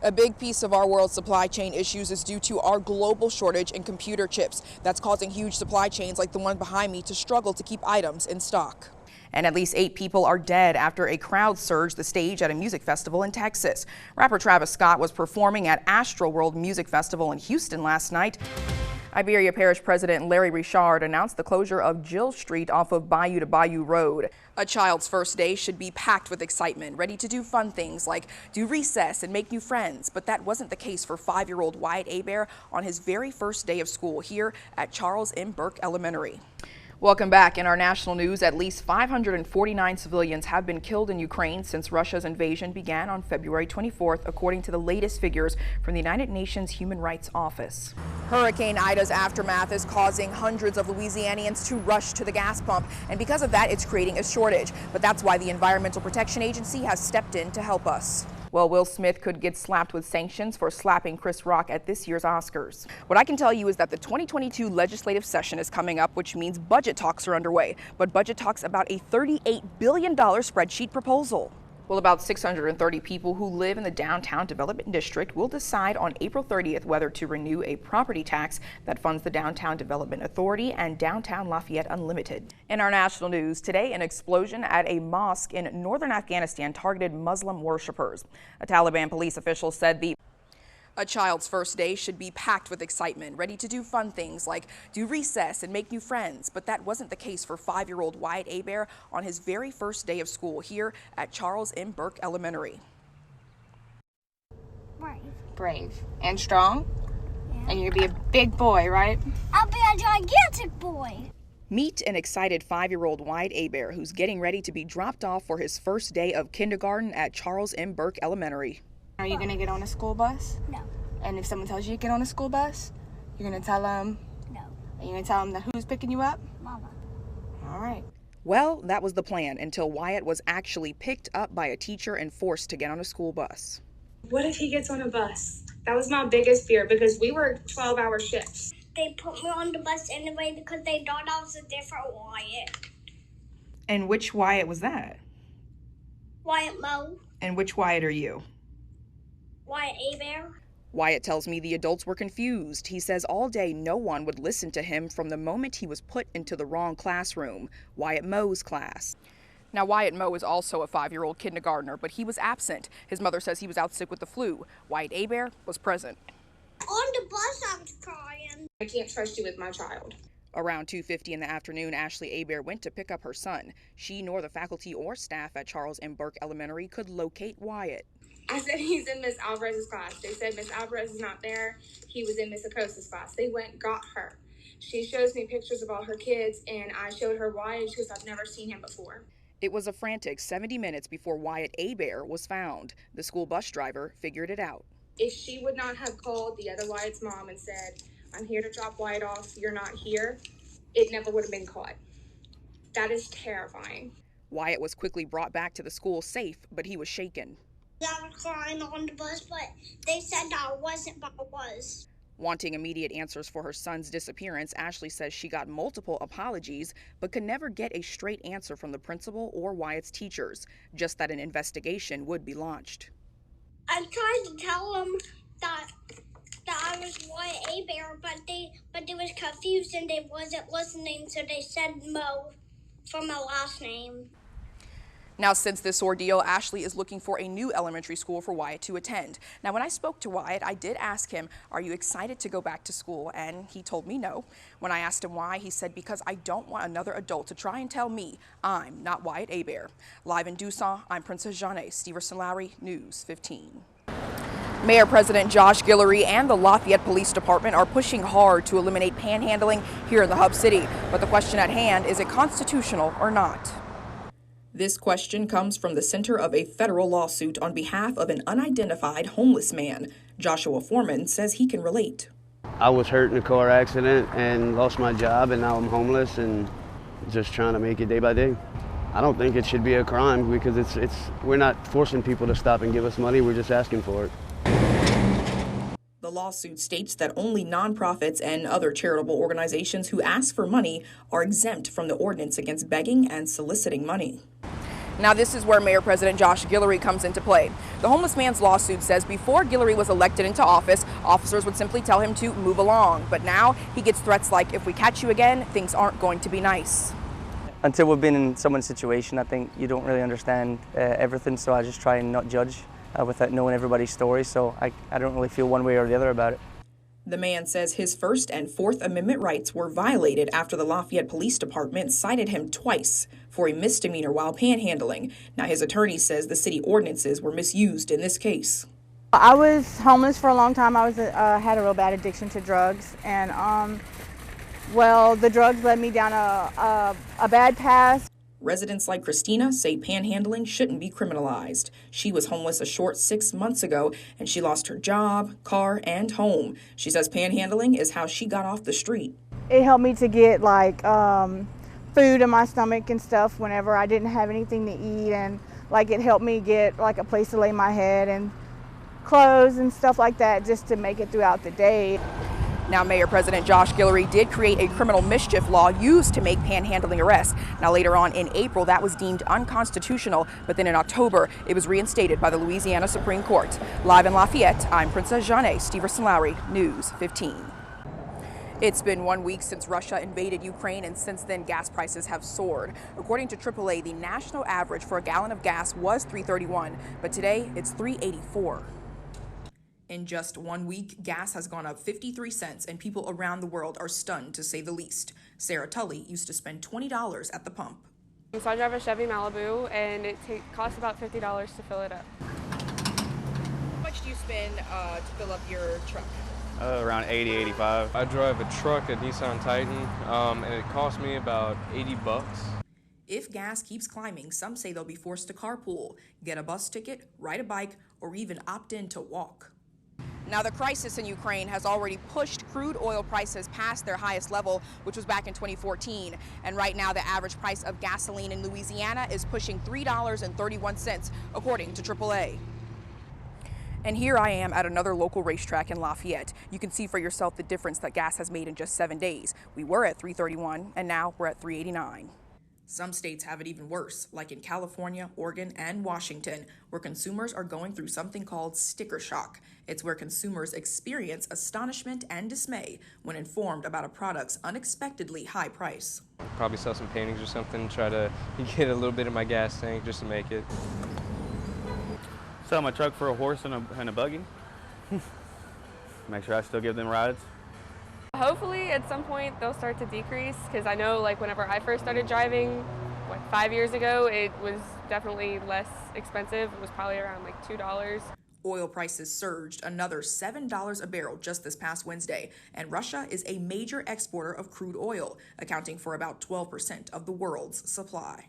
A big piece of our world's supply chain issues is due to our global shortage in computer chips. That's causing huge supply chains like the one behind me to struggle to keep items in stock. And at least 8 people are dead after a crowd surged the stage at a music festival in Texas. Rapper Travis Scott was performing at Astroworld Music Festival in Houston last night. Iberia Parish President Larry Richard announced the closure of Jill Street off of Bayou to Bayou Road. A child's first day should be packed with excitement, ready to do fun things like do recess and make new friends. But that wasn't the case for 5-year-old Wyatt Hebert on his very first day of school here at Charles M. Burke Elementary. Welcome back. In our national news, at least 549 civilians have been killed in Ukraine since Russia's invasion began on February 24th, according to the latest figures from the United Nations Human Rights Office. Hurricane Ida's aftermath is causing hundreds of Louisianians to rush to the gas pump, and because of that, it's creating a shortage. But that's why the Environmental Protection Agency has stepped in to help us. Well, Will Smith could get slapped with sanctions for slapping Chris Rock at this year's Oscars. What I can tell you is that the 2022 legislative session is coming up, which means budget talks are underway. But budget talks about a $38 billion spreadsheet proposal. Well, about 630 people who live in the downtown development district will decide on April 30th whether to renew a property tax that funds the Downtown Development Authority and Downtown Lafayette Unlimited. In our national news today, an explosion at a mosque in northern Afghanistan targeted Muslim worshippers. A Taliban police official said a child's first day should be packed with excitement, ready to do fun things like do recess and make new friends. But that wasn't the case for 5-year-old Wyatt Hebert on his very first day of school here at Charles M. Burke Elementary. Brave. And strong? Yeah. And you're going to be a big boy, right? I'll be a gigantic boy. Meet an excited 5-year-old Wyatt Hebert who's getting ready to be dropped off for his first day of kindergarten at Charles M. Burke Elementary. Are you going to get on a school bus? No. And if someone tells you to get on a school bus, you're going to tell them? No. Are you going to tell them that who's picking you up? Mama. All right. Well, that was the plan until Wyatt was actually picked up by a teacher and forced to get on a school bus. What if he gets on a bus? That was my biggest fear because we work 12-hour shifts. They put me on the bus anyway because they thought I was a different Wyatt. And which Wyatt was that? Wyatt Moe. And which Wyatt are you? Wyatt Hebert. Wyatt tells me the adults were confused. He says all day no one would listen to him from the moment he was put into the wrong classroom, Wyatt Moe's class. Now, Wyatt Moe is also a 5-year-old kindergartner, but he was absent. His mother says he was out sick with the flu. Wyatt Hebert was present. On the bus, I was crying. I can't trust you with my child. Around 2:50 in the afternoon, Ashley Hebert went to pick up her son. She nor the faculty or staff at Charles M. Burke Elementary could locate Wyatt. I said he's in Miss Alvarez's class. They said Miss Alvarez is not there. He was in Miss Acosta's class. They went and got her. She shows me pictures of all her kids, and I showed her Wyatt because I've never seen him before. It was a frantic 70 minutes before Wyatt Hebert was found. The school bus driver figured it out. If she would not have called the other Wyatt's mom and said, I'm here to drop Wyatt off, you're not here, it never would have been caught. That is terrifying. Wyatt was quickly brought back to the school safe, but he was shaken. I was crying on the bus, but they said that I wasn't, but I was. Wanting immediate answers for her son's disappearance, Ashley says she got multiple apologies, but could never get a straight answer from the principal or Wyatt's teachers, just that an investigation would be launched. I tried to tell them that I was Wyatt Hebert, but they was confused and they wasn't listening, so they said Mo for my last name. Now, since this ordeal, Ashley is looking for a new elementary school for Wyatt to attend. Now, when I spoke to Wyatt, I did ask him, are you excited to go back to school? And he told me no. When I asked him why, he said, because I don't want another adult to try and tell me I'm not Wyatt Hebert. Live in Dusau, I'm Princess Jeanne. Steverson Lowry, News 15. Mayor President Josh Guillory and the Lafayette Police Department are pushing hard to eliminate panhandling here in the Hub City. But the question at hand, is it constitutional or not? This question comes from the center of a federal lawsuit on behalf of an unidentified homeless man. Joshua Foreman says he can relate. I was hurt in a car accident and lost my job, and now I'm homeless and just trying to make it day by day. I don't think it should be a crime because we're not forcing people to stop and give us money, we're just asking for it. The lawsuit states that only nonprofits and other charitable organizations who ask for money are exempt from the ordinance against begging and soliciting money. Now this is where Mayor President Josh Guillory comes into play. The homeless man's lawsuit says before Guillory was elected into office, officers would simply tell him to move along. But now he gets threats like, if we catch you again, things aren't going to be nice. Until we've been in someone's situation, I think you don't really understand everything, so I just try and not judge without knowing everybody's story, so I don't really feel one way or the other about it. The man says his First and Fourth Amendment rights were violated after the Lafayette Police Department cited him twice for a misdemeanor while panhandling. Now his attorney says the city ordinances were misused in this case. I was homeless for a long time. I had a real bad addiction to drugs, and well, the drugs led me down a bad path. Residents like Christina say panhandling shouldn't be criminalized. She was homeless a short 6 months ago, and she lost her job, car, and home. She says panhandling is how she got off the street. It helped me to get like food in my stomach and stuff whenever I didn't have anything to eat, and like it helped me get like a place to lay my head and clothes and stuff like that just to make it throughout the day. Now, Mayor President Josh Guillory did create a criminal mischief law used to make panhandling arrests. Now, later on in April, that was deemed unconstitutional, but then in October, it was reinstated by the Louisiana Supreme Court. Live in Lafayette, I'm Princess Jeanne Steverson-Lowry, News 15. It's been 1 week since Russia invaded Ukraine, and since then, gas prices have soared. According to AAA, the national average for a gallon of gas was $3.31, but today it's $3.84. In just 1 week, gas has gone up 53 cents, and people around the world are stunned, to say the least. Sarah Tully used to spend $20 at the pump. So I drive a Chevy Malibu, and it costs about $50 to fill it up. How much do you spend to fill up your truck? Around 80, 85. I drive a truck, a Nissan Titan, and it cost me about 80 bucks. If gas keeps climbing, some say they'll be forced to carpool, get a bus ticket, ride a bike, or even opt in to walk. Now, the crisis in Ukraine has already pushed crude oil prices past their highest level, which was back in 2014. And right now, the average price of gasoline in Louisiana is pushing $3.31, according to AAA. And here I am at another local racetrack in Lafayette. You can see for yourself the difference that gas has made in just 7 days. We were at $3.31, and now we're at $3.89. Some states have it even worse, like in California, Oregon, and Washington, where consumers are going through something called sticker shock. It's where consumers experience astonishment and dismay when informed about a product's unexpectedly high price. Probably sell some paintings or something, try to get a little bit of my gas tank just to make it. Sell my truck for a horse and a buggy. Make sure I still give them rides. Hopefully at some point they'll start to decrease, because I know like whenever I first started driving, 5 years ago, it was definitely less expensive. It was probably around like $2. Oil prices surged another $7 a barrel just this past Wednesday, and Russia is a major exporter of crude oil, accounting for about 12% of the world's supply.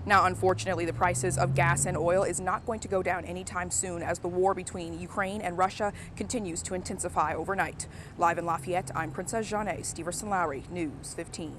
Now, unfortunately, the prices of gas and oil is not going to go down anytime soon as the war between Ukraine and Russia continues to intensify overnight. Live in Lafayette, I'm Princess Jeanne Steverson-Lowry, News 15.